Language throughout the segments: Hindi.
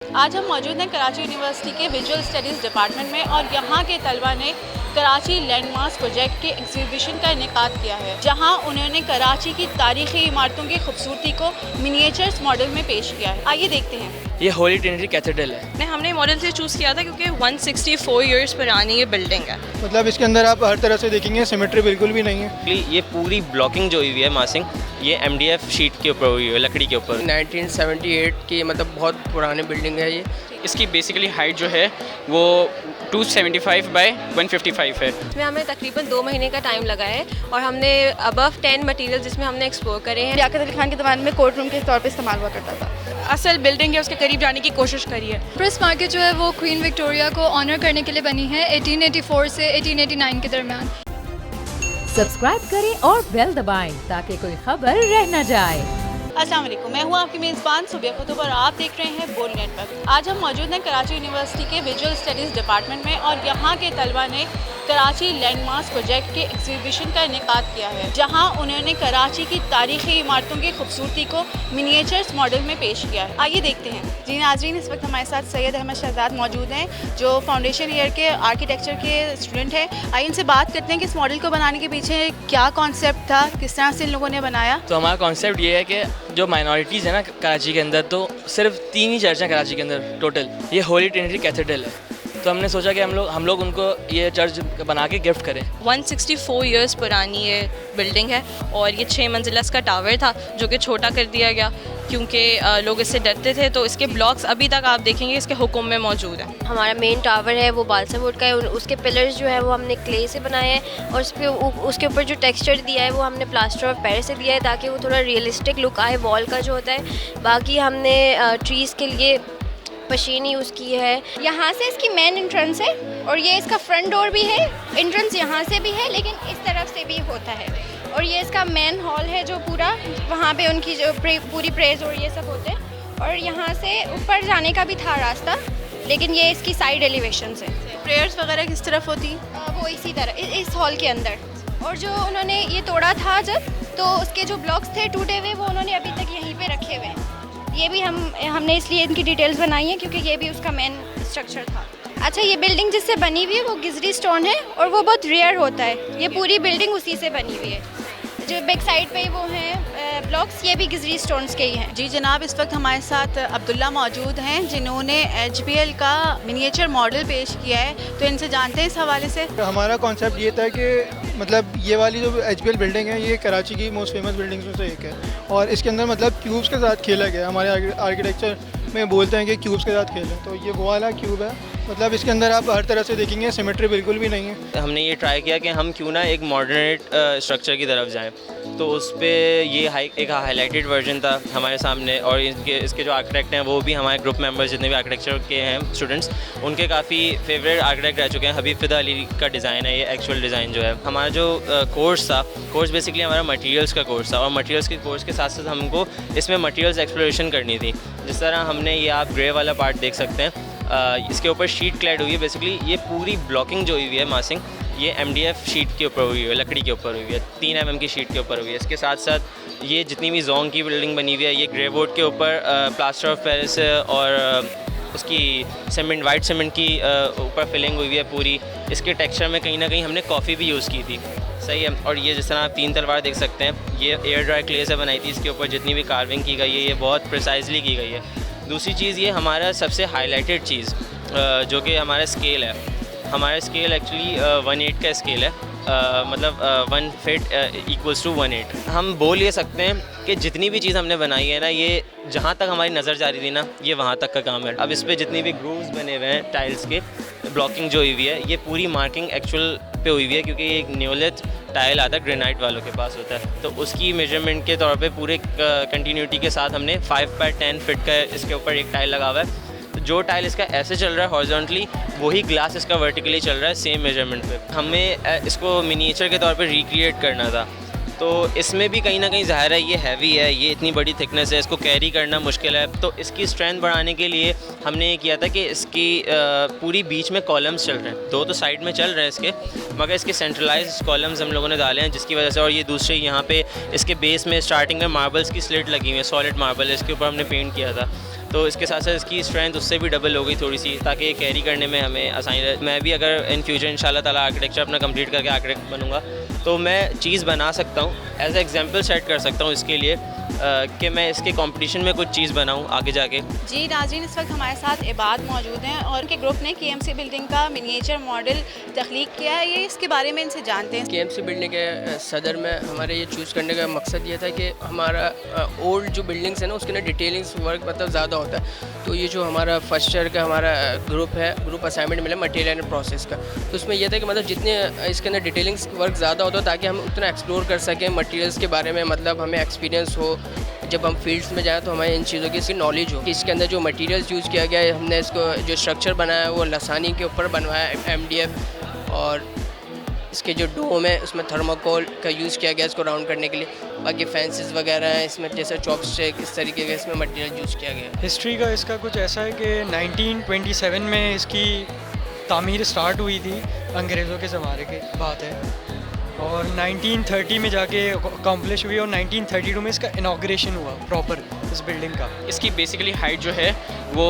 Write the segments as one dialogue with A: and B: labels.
A: आज हम मौजूद हैं कराची यूनिवर्सिटी के विजुअल स्टडीज़ डिपार्टमेंट में और यहाँ के तलबा ने कराची लैंडमार्क्स प्रोजेक्ट के एग्जीबिशन का इनेकाद किया है, जहाँ उन्होंने कराची की तारीखी इमारतों की खूबसूरती को मिनिएचर्स मॉडल में पेश किया है। आइए देखते हैं।
B: ये होली ट्रिनिटी कैथेड्रल है।
C: हमने मॉडल से चूज़ किया था क्योंकि 164 इयर्स पुरानी ये बिल्डिंग है।
D: मतलब इसके अंदर आप हर तरह से देखेंगे सिमेट्री बिल्कुल भी नहीं है।
B: ये पूरी ब्लॉकिंग जो हुई है मासिंग, ये MDF शीट के ऊपर हुई है, लकड़ी के ऊपर।
E: 1978 की मतलब बहुत पुरानी बिल्डिंग है ये।
F: इसकी बेसिकली हाइट जो है वो 275 बाय 155 है।
G: इसमें हमें तकरीबन 2 महीने का टाइम लगा है और हमने अबव 10 मटेरियल जिसमें हमने एक्सप्लोर करे हैं।
A: लियाकत अली खान के ज़माने में कोर्ट रूम के तौर पर इस्तेमाल हुआ करता था।
C: असल बिल्डिंग है, उसके करीब जाने की कोशिश करी है।
H: प्रेस मार्केट जो है वो क्वीन विक्टोरिया को ऑनर करने के लिए बनी है 1884 से 1889 के दरमियान।
I: सब्सक्राइब करें और बेल दबाएं ताकि कोई खबर रह न जाए।
A: अस्सलाम वालेकुम, मैं हूँ आपकी मेज़बान सुबिया खुतूब और आप देख रहे हैं बोल नेटवर्क। आज हम मौजूद हैं कराची यूनिवर्सिटी के विजुअल स्टडीज़ डिपार्टमेंट में और यहाँ के तलबा ने कराची लैंडमार्क्स प्रोजेक्ट के एग्जीबिशन का इनेकाद किया है, जहाँ उन्होंने कराची की तारीखी इमारतों की खूबसूरती को मिनिएचर्स मॉडल में पेश किया है। आइए देखते हैं। जी नाज़रीन, इस वक्त हमारे साथ सैयद अहमद शहजाद मौजूद हैं जो फाउंडेशन ईयर के आर्किटेक्चर के स्टूडेंट हैं। आइए इनसे बात करते हैं कि इस मॉडल को बनाने के पीछे क्या कॉन्सेप्ट था, किस तरह से इन लोगों ने बनाया।
B: तो हमारा कॉन्सेप्ट ये है कि जो माइनॉरिटीज़ है ना कराची के अंदर, तो सिर्फ 3 ही चर्च हैं कराची के अंदर टोटल। ये होली ट्रिनिटी कैथेड्रल है, तो हमने सोचा कि हम लोग उनको ये चर्च बना के गिफ्ट करें।
C: 164 इयर्स पुरानी ये बिल्डिंग है और ये 6 मंजिला इसका टावर था जो कि छोटा कर दिया गया क्योंकि लोग इससे डरते थे। तो इसके ब्लॉक्स अभी तक आप देखेंगे इसके हुक्म में मौजूद है।
G: हमारा मेन टावर है वो बालसा वुड का है, उसके पिलर्स जो है वो हमने क्ले से बनाए हैं और उसके ऊपर जो टेक्सचर दिया है वो हमने प्लास्टर ऑफ पेरिस से दिया है ताकि वो थोड़ा रियलिस्टिक लुक आए वॉल का जो होता है। बाकी हमने ट्रीज़ के लिए मशीन यूज़ की है।
J: यहाँ से इसकी मेन एंट्रेंस है और ये इसका फ्रंट डोर भी है। एंट्रेंस यहाँ से भी है लेकिन इस तरफ से भी होता है और ये इसका मेन हॉल है जो पूरा, वहाँ पे उनकी जो पूरी प्रेज और ये सब होते हैं। और यहाँ से ऊपर जाने का भी था रास्ता लेकिन ये इसकी साइड एलिवेशन से।
A: प्रेयर्स वगैरह किस तरफ होती?
J: वो इसी तरह इस हॉल के अंदर। और जो उन्होंने ये तोड़ा था जब, तो उसके जो ब्लॉक्स थे टूटे हुए वो उन्होंने अभी तक यहीं पे रखे हुए हैं। ये भी हमने इसलिए इनकी डिटेल्स बनाई हैं क्योंकि ये भी उसका मेन स्ट्रक्चर था। अच्छा, ये बिल्डिंग जिससे बनी हुई है वो गिजरी स्टोन है और वो बहुत रेयर होता है। ये पूरी बिल्डिंग उसी से बनी हुई है। जो बैक साइड पे वो हैं ब्लॉक्स, ये भी गिजरी स्टोन्स के ही हैं।
A: जी जनाब, इस वक्त हमारे साथ अब्दुल्ला मौजूद हैं जिन्होंने HBL का मिनिएचर मॉडल पेश किया है, तो इनसे जानते हैं इस हवाले से।
D: हमारा कॉन्सेप्ट ये था कि मतलब ये वाली जो HBL बिल्डिंग है ये कराची की मोस्ट फेमस बिल्डिंग्स में से एक है और इसके अंदर मतलब क्यूब्स के साथ खेला गया। हमारे आर्किटेक्चर में बोलते हैं कि क्यूब्स के साथ खेलें, तो ये वो वाला क्यूब है। मतलब इसके अंदर आप हर तरह से देखेंगे सिमेट्री बिल्कुल भी नहीं है।
B: हमने ये ट्राई किया कि हम क्यों ना एक मॉडर्नेट स्ट्रक्चर की तरफ जाएं, तो उस पर ये एक हाईलाइटेड वर्जन था हमारे सामने। और इसके जो आर्किटेक्ट हैं वो भी हमारे ग्रुप मेंबर्स जितने भी आर्किटेक्चर के हैं स्टूडेंट्स, उनके काफ़ी फेवरेट आर्किटेक्ट रह चुके हैं। हबीब फिदा अली का डिज़ाइन है ये, एक्चुअल डिज़ाइन जो है। हमारा जो कोर्स बेसिकली हमारा मटेरियल्स का कोर्स था और मटेरियल्स के कोर्स के साथ साथ हमको इसमें मटेरियल्स एक्सप्लोरेशन करनी थी। जिस तरह हमने ये आप ग्रे वाला पार्ट देख सकते हैं, इसके ऊपर शीट क्लैड हुई है। बेसिकली ये पूरी ब्लॉकिंग जो हुई है मासिंग, ये MDF शीट के ऊपर हुई है, लकड़ी के ऊपर हुई है, 3 mm की शीट के ऊपर हुई है। इसके साथ साथ ये जितनी भी जोन की बिल्डिंग बनी हुई है ये ग्रे वुड के ऊपर प्लास्टर ऑफ पेरिस और उसकी वाइट सीमेंट की ऊपर फिलिंग हुई है पूरी। इसके टेक्सचर में कहीं ना कहीं हमने कॉफ़ी भी यूज़ की थी, सही है। और ये जिस तरह आप 3 तलवार देख सकते हैं, ये एयर ड्राई क्ले से बनाई थी। इसके ऊपर जितनी भी कार्विंग की गई है ये बहुत प्रिसाइजली की गई है। दूसरी चीज़, ये हमारा सबसे हाईलाइटेड चीज़ जो कि हमारा स्केल है। हमारा स्केल एक्चुअली 1/8 का स्केल है, मतलब 1 फीट इक्वल्स टू 1/8। हम बोल ये सकते हैं कि जितनी भी चीज़ हमने बनाई है ना, ये जहाँ तक हमारी नज़र जा रही थी ना, ये वहाँ तक का काम है। अब इस पर जितनी भी ग्रूव्स बने हुए हैं टाइल्स के, ब्लॉकिंग जो हुई है, ये पूरी मार्किंग एक्चुअल पे हुई हुई है क्योंकि एक न्योलिथ टाइल आता है ग्रेनाइट वालों के पास होता है, तो उसकी मेजरमेंट के तौर पे पूरे कंटिन्यूटी के साथ हमने 5/10 फीट का इसके ऊपर एक टाइल लगा हुआ है। तो जो टाइल इसका ऐसे चल रहा है हॉरिजॉन्टली, वही ग्लास इसका वर्टिकली चल रहा है सेम मेजरमेंट पे। हमें इसको मिनिएचर के तौर पे रिक्रिएट करना था, तो इसमें भी कहीं ना कहीं ज़ाहिर है ये हैवी है, ये इतनी बड़ी थिकनेस है, इसको कैरी करना मुश्किल है। तो इसकी स्ट्रेंथ बढ़ाने के लिए हमने ये किया था कि इसकी पूरी बीच में कॉलम्स चल रहे हैं, 2 तो साइड में चल रहे हैं इसके, मगर इसके सेंट्रलाइज्ड कॉलम्स हम लोगों ने डाले हैं जिसकी वजह से। और ये दूसरे यहाँ पे इसके बेस में स्टार्टिंग में मार्बल्स की स्लिट लगी हुई है, सॉलिड मार्बल, इसके ऊपर हमने पेंट किया था। तो इसके साथ साथ इसकी स्ट्रेंथ उससे भी डबल हो गई थोड़ी सी, ताकि ये कैरी करने में हमें आसानी रहे। मैं भी अगर इन फ्यूचर इंशाल्लाह ताला आर्किटेक्चर अपना कंप्लीट करके आर्किटेक्ट बनूंगा तो मैं चीज़ बना सकता हूँ, एज ए एग्जांपल सेट कर सकता हूँ इसके लिए कि मैं इसके कंपटीशन में कुछ चीज़ बनाऊँ आगे जाके।
A: जी नाज़रीन, इस वक्त हमारे साथ इबाद मौजूद हैं और उनके ग्रुप ने KMC बिल्डिंग का मिनिएचर मॉडल तख्लीक किया है। ये इसके बारे में इनसे जानते हैं।
E: KMC बिल्डिंग के सदर में हमारे ये चूज़ करने का मकसद ये था कि हमारा ओल्ड जो बिल्डिंग्स है ना उसके अंदर डिटेलिंग्स वर्क मतलब ज़्यादा होता है। तो ये जो हमारा फर्स्ट ईयर का हमारा ग्रुप असाइनमेंट मिला मटेरियल एंड प्रोसेस का, तो उसमें यह था कि मतलब जितने इसके अंदर डिटेलिंग्स वर्क ज़्यादा होता है ताकि हम उतना एक्सप्लोर कर सकें मटेरियल्स के बारे में, मतलब हमें एक्सपीरियंस हो, जब हम फील्ड्स में जाएँ तो हमें इन चीज़ों की इसकी नॉलेज हो कि इसके अंदर जो मटेरियल्स यूज़ किया गया है, हमने इसको जो स्ट्रक्चर बनाया है वो लसानी के ऊपर बनवाया है MDF, और इसके जो डोम है उसमें थर्माकोल का यूज़ किया गया इसको राउंड करने के लिए। बाकी फैंसीज वगैरह हैं इसमें, जैसे चॉपस्टिक, इस तरीके का इसमें मटेरियल यूज़ किया गया है।
K: हिस्ट्री का इसका कुछ ऐसा है कि 1927 में इसकी तामीर स्टार्ट हुई थी, अंग्रेज़ों के ज़माने की बात है, और 1930 में जाके कॉम्प्लिश हुई और 1932 में इसका इनाग्रेशन हुआ प्रॉपर इस बिल्डिंग का।
F: इसकी बेसिकली हाइट जो है वो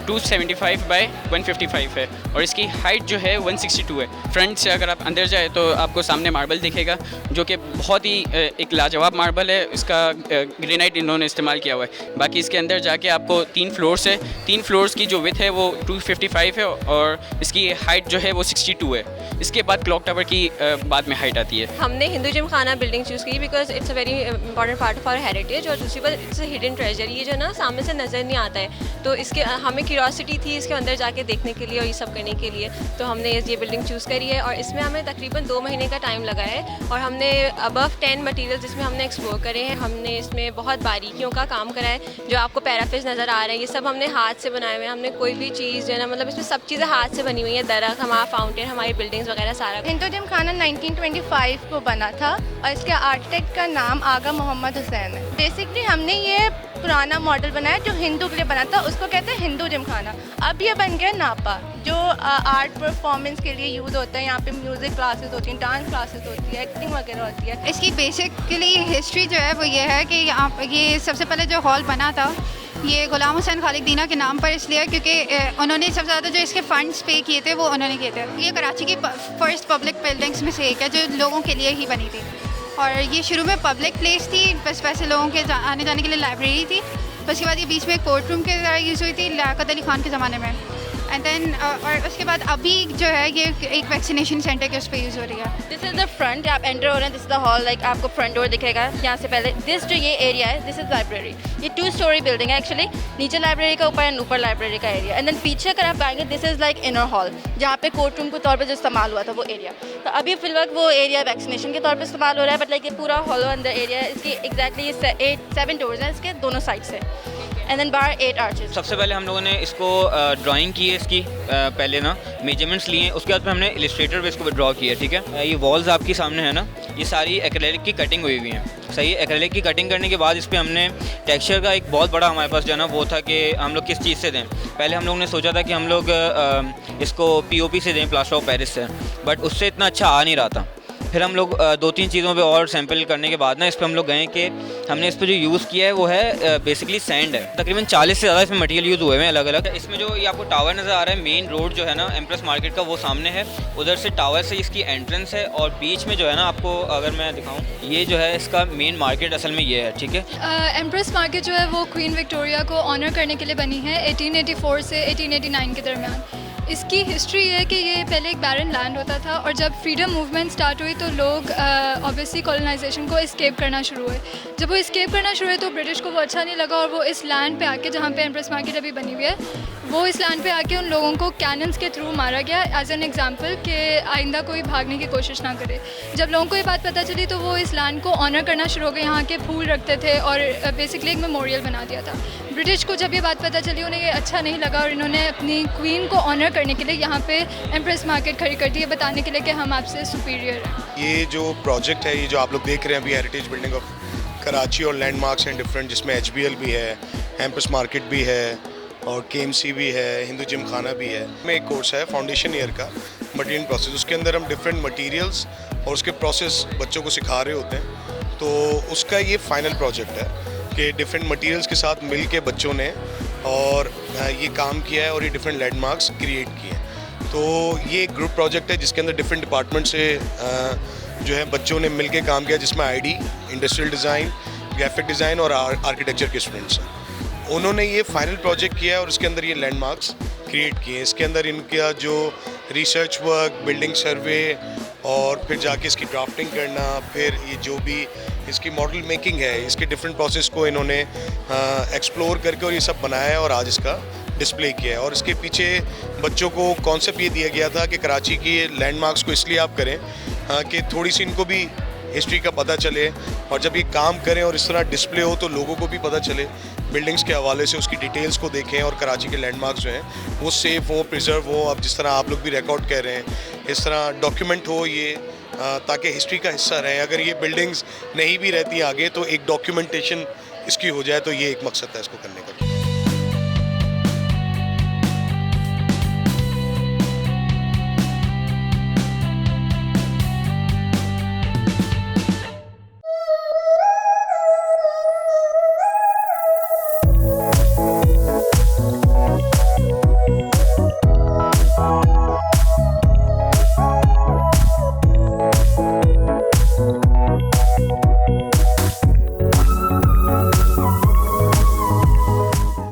F: 275 बाय 155 है और इसकी हाइट जो है 162 है। फ्रंट से अगर आप अंदर जाए तो आपको सामने मार्बल दिखेगा जो कि बहुत ही एक लाजवाब मार्बल है। इसका ग्रेनाइट इन्होंने इस्तेमाल किया हुआ है। बाकी इसके अंदर जाके आपको 3 फ्लोर्स है, 3 फ्लोर्स की जो विड्थ है वो 255 है और इसकी हाइट जो है वो 62 है। इसके बाद क्लॉक टावर की बाद में हाइट आती है।
C: हमने Hindu Gymkhana building choose की because it's a very important part of our heritage, और दूसरी बात इट्स अ हिडन ट्रेजर, ये जो ना सामने से नज़र नहीं आता है, तो इसके हमें क्यूरियोसिटी थी इसके अंदर जाके देखने के लिए और ये सब करने के लिए, तो हमने ये बिल्डिंग चूज़ करी है। और इसमें हमें तकरीबन 2 महीने का टाइम लगा है और हमने अबव 10 मटीरियल जिसमें हमने एक्सप्लोर करे हैं। हमने इसमें बहुत बारीकियों का काम करा है, जो आपको पैराफिस नज़र आ रहे हैं ये सब हमने हाथ से बनाए हुए हैं। हमने कोई भी चीज़ जो है ना, मतलब इसमें सब चीज़ें हाथ से बनी हुई है, दरख्त, हमारा फाउंटेन, हमारी बिल्डिंग्स वगैरह सारा।
J: हिंदू जिम खाना 1925 को बना था और इसके आर्किटेक्ट का नाम आगा मोहम्मद हुसैन है। बेसिकली हमने ये पुराना मॉडल बनाया जो हिंदू के लिए बना था, उसको कहते हैं हिंदू जिम खाना। अब ये बन गया नापा, जो आर्ट परफॉर्मेंस के लिए यूज़ होता है। यहाँ पे म्यूज़िक क्लासेस होती हैं, डांस क्लासेस होती है, एक्टिंग वगैरह होती है।
H: इसकी बेसिकली हिस्ट्री जो है वो ये है कि यहाँ ये सबसे पहले जो हॉल बना था ये गुलाम हुसैन खालिक दीना के नाम पर इसलिए क्योंकि उन्होंने सबसे ज़्यादा जो इसके फ़ंड्स पे किए थे वो उन्होंने किए थे। ये कराची की फर्स्ट पब्लिक बिल्डिंग्स में से एक है जो लोगों के लिए ही बनी थी, और ये शुरू में पब्लिक प्लेस थी, बस वैसे लोगों के आने जाने के लिए लाइब्रेरी थी। उसके बाद ये बीच में कोर्ट रूम के तरह यूज़ हुई थी लियाकत अली खान के ज़माने में, एंड देन और उसके बाद अभी जो है ये एक वैक्सीनेशन सेंटर के उस पर यूज़ हो रही है।
J: दिस इज़ द फ्रंट, आप एंटर हो रहे हैं, this is the hall, like आपको फ्रंट डोर दिखेगा। यहाँ से पहले दिस जो ये एरिया है, दिस इज़ लाइब्रेरी। ये 2 स्टोरी बिल्डिंग है एक्चुअली, नीचे लाइब्रेरी का ऊपर एंड ऊपर लाइब्रेरी का एरिया। एंड देन पीछे अगर आप आएंगे, this is like inner hall, जहाँ पे कोर्ट रूम के तौर पर जो इस्तेमाल हुआ था वो एरिया। तो अभी फिलहाल वो एरिया वैक्सीनेशन के तौर पर इस्तेमाल हो रहा है, बट लाइक ये पूरा हॉल अंदर एरिया है। इसकी एग्जैक्टली 7 डोर्स हैं इसके दोनों साइड से, एंड देन बाहर 8 आर्चेस।
L: सबसे पहले हम लोगों ने इसको ड्राइंग की है इसकी, पहले ना मेजरमेंट्स लिए, उसके बाद फिर हमने इलिस्ट्रेटर पे इसको ड्रॉ किया, ठीक है। ये वॉल्स आपकी सामने है ना, ये सारी एक्रेलिक की कटिंग हुई हुई हैं, सही है। एक्रेलिक की कटिंग करने के बाद इस पर हमने टेक्सचर का एक बहुत बड़ा हमारे पास जो है ना वो था कि हम लोग किस चीज़ से दें। पहले हम लोग ने सोचा था कि हम लोग इसको POP से दें, प्लास्टर ऑफ पेरिस से, बट उससे इतना अच्छा आ नहीं रहा था। फिर हम लोग 2-3 चीज़ों पे और सैंपल करने के बाद ना इस पर हम लोग गए कि हमने इस पर जो यूज़ किया है वो है बेसिकली सैंड है। तकरीबन 40 से ज़्यादा इसमें मटेरियल यूज़ हुए हैं अलग अलग। इसमें जो ये आपको टावर नज़र आ रहा है, मेन रोड जो है ना एम्प्रेस मार्केट का वो सामने है, उधर से टावर से इसकी एंट्रेंस है, और बीच में जो है ना आपको अगर मैं दिखाऊँ, ये जो है इसका मेन मार्केट असल में ये है, ठीक है।
H: एम्प्रेस मार्केट जो है वो क्वीन विक्टोरिया को ऑनर करने के लिए बनी है 1884 से 1889 के दरमियान। इसकी हिस्ट्री है कि ये पहले एक बैरन लैंड होता था, और जब फ्रीडम मूवमेंट स्टार्ट हुई तो लोग ऑब्वियसली कॉलोनाइजेशन को एस्केप करना शुरू हुए। जब वो एस्केप करना शुरू हुए तो ब्रिटिश को वो अच्छा नहीं लगा, और वो इस लैंड पे आके, जहाँ पे एम्प्रेस मार्केट अभी बनी हुई है, वो इस लैंड पे आके उन लोगों को कैनन्स के थ्रू मारा गया एज एन एग्जाम्पल कि आइंदा कोई भागने की कोशिश ना करे। जब लोगों को ये बात पता चली तो वो इस लैंड को ऑनर करना शुरू हो गए, यहाँ के फूल रखते थे और बेसिकली एक मेमोरियल बना दिया था। ब्रिटिश को जब ये बात पता चली उन्हें ये अच्छा नहीं लगा, और इन्होंने अपनी क्वीन को ऑनर करने के लिए यहाँ पे एम्प्रेस मार्केट खड़ी कर दी है, बताने के लिए कि हम आपसे सुपीरियर हैं।
M: ये जो प्रोजेक्ट है, ये जो आप लोग देख रहे हैं अभी, हेरिटेज बिल्डिंग ऑफ कराची और लैंडमार्क्स एंड डिफरेंट, जिसमें HBL भी है, एम्प्रेस मार्केट भी है और KMC भी है, हिंदू जिम खाना भी है। में एक कोर्स है फाउंडेशन ईयर का मटेरियल प्रोसेस, उसके अंदर हम डिफरेंट मटेरियल्स और उसके प्रोसेस बच्चों को सिखा रहे होते हैं। तो उसका ये फाइनल प्रोजेक्ट है कि डिफरेंट मटेरियल्स के साथ मिल के बच्चों ने और ये काम किया है और ये डिफरेंट लैंडमार्क्स क्रिएट किए हैं। तो ये एक ग्रुप प्रोजेक्ट है जिसके अंदर डिफरेंट डिपार्टमेंट से जो है बच्चों ने मिलकर काम किया, जिसमें ID, industrial design, graphic design और आर्किटेक्चर के स्टूडेंट्स हैं। उन्होंने ये फाइनल प्रोजेक्ट किया है और इसके अंदर ये लैंडमार्क्स क्रिएट किए हैं। इसके अंदर इनका जो रिसर्च वर्क, बिल्डिंग सर्वे और फिर जाके इसकी ड्राफ्टिंग करना, फिर ये जो भी इसकी मॉडल मेकिंग है, इसके डिफरेंट प्रोसेस को इन्होंने एक्सप्लोर करके और ये सब बनाया है और आज इसका डिस्प्ले किया है। और इसके पीछे बच्चों को कॉन्सेप्ट ये दिया गया था कि कराची की लैंडमार्क्स को इसलिए आप करें कि थोड़ी सी इनको भी हिस्ट्री का पता चले, और जब ये काम करें और इस तरह डिस्प्ले हो तो लोगों को भी पता चले, बिल्डिंग्स के हवाले से उसकी डिटेल्स को देखें और कराची के लैंडमार्क्स जो हैं वो सेफ हो, प्रिजर्व हो। अब जिस तरह आप लोग भी रिकॉर्ड कर रहे हैं, इस तरह डॉक्यूमेंट हो ये, ताकि हिस्ट्री का हिस्सा रहे। अगर ये बिल्डिंग्स नहीं भी रहती आगे तो एक डॉक्यूमेंटेशन इसकी हो जाए, तो ये एक मकसद था इसको करने का।